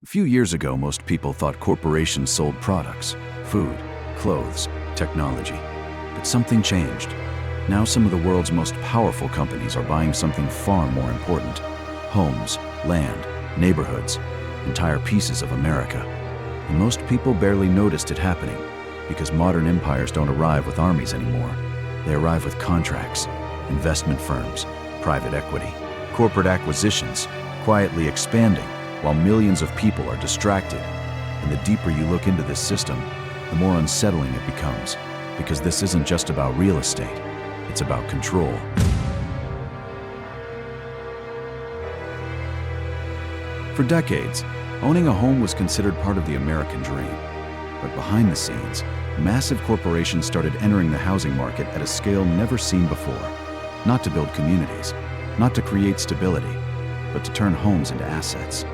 A few years ago, most people thought corporations sold products, food, clothes, technology. But something changed. Now some of the world's most powerful companies are buying something far more important: homes, land, neighborhoods, entire pieces of America. And most people barely noticed it happening, because modern empires don't arrive with armies anymore. They arrive with contracts, investment firms, private equity, corporate acquisitions, quietly expanding while millions of people are distracted. And the deeper you look into this system, the more unsettling it becomes, because this isn't just about real estate, it's about control. For decades, owning a home was considered part of the American dream. But behind the scenes, massive corporations started entering the housing market at a scale never seen before. Not to build communities, not to create stability, but to turn homes into assets.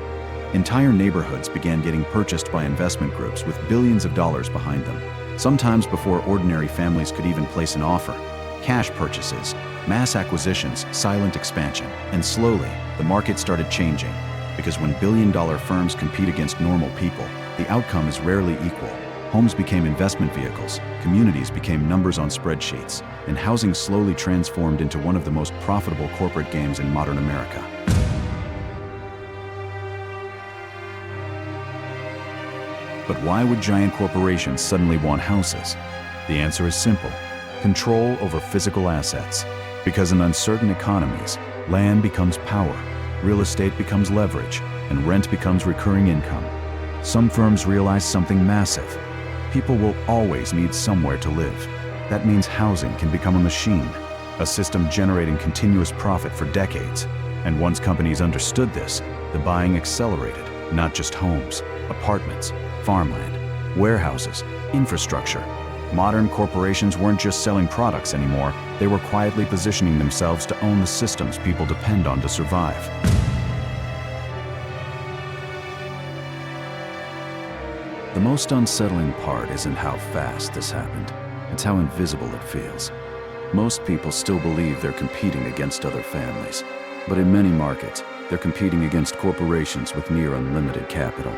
Entire neighborhoods began getting purchased by investment groups with billions of dollars behind them, sometimes before ordinary families could even place an offer. Cash purchases, mass acquisitions, silent expansion, and slowly, the market started changing. Because when billion-dollar firms compete against normal people, the outcome is rarely equal. Homes became investment vehicles, communities became numbers on spreadsheets, and housing slowly transformed into one of the most profitable corporate games in modern America. But why would giant corporations suddenly want houses? The answer is simple: control over physical assets. Because in uncertain economies, land becomes power, real estate becomes leverage, and rent becomes recurring income. Some firms realize something massive: people will always need somewhere to live. That means housing can become a machine, a system generating continuous profit for decades. And once companies understood this, the buying accelerated. Not just homes, apartments, farmland, warehouses, infrastructure. Modern corporations weren't just selling products anymore, they were quietly positioning themselves to own the systems people depend on to survive. The most unsettling part isn't how fast this happened, it's how invisible it feels. Most people still believe they're competing against other families, but in many markets, they're competing against corporations with near unlimited capital.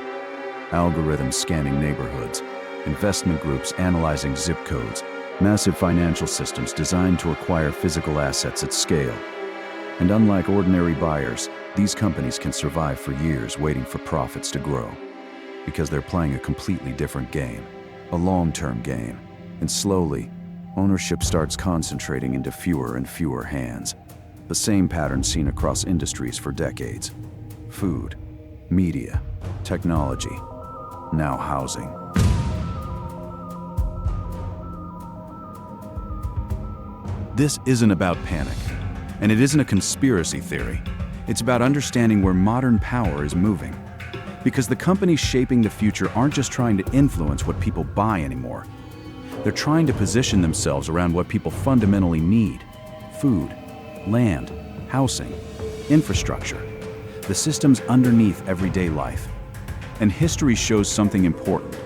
Algorithms scanning neighborhoods, investment groups analyzing zip codes, massive financial systems designed to acquire physical assets at scale. And unlike ordinary buyers, these companies can survive for years waiting for profits to grow. Because they're playing a completely different game, a long-term game. And slowly, ownership starts concentrating into fewer and fewer hands. The same pattern seen across industries for decades: food, media, technology, now housing. This isn't about panic, and it isn't a conspiracy theory. It's about understanding where modern power is moving. Because the companies shaping the future aren't just trying to influence what people buy anymore. They're trying to position themselves around what people fundamentally need: food, land, housing, infrastructure, the systems underneath everyday life. And history shows something important.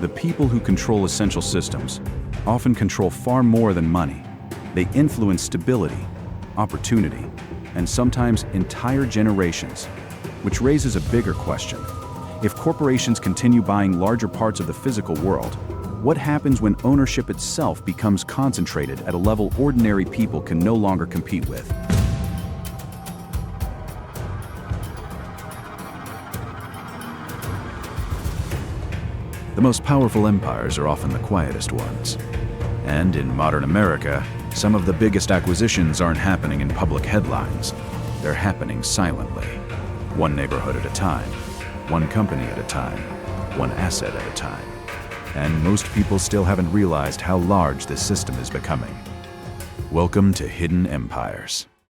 The people who control essential systems often control far more than money. They influence stability, opportunity, and sometimes entire generations. Which raises a bigger question. If corporations continue buying larger parts of the physical world, what happens when ownership itself becomes concentrated at a level ordinary people can no longer compete with? The most powerful empires are often the quietest ones. And in modern America, some of the biggest acquisitions aren't happening in public headlines. They're happening silently. One neighborhood at a time, one company at a time, one asset at a time. And most people still haven't realized how large this system is becoming. Welcome to Hidden Empires.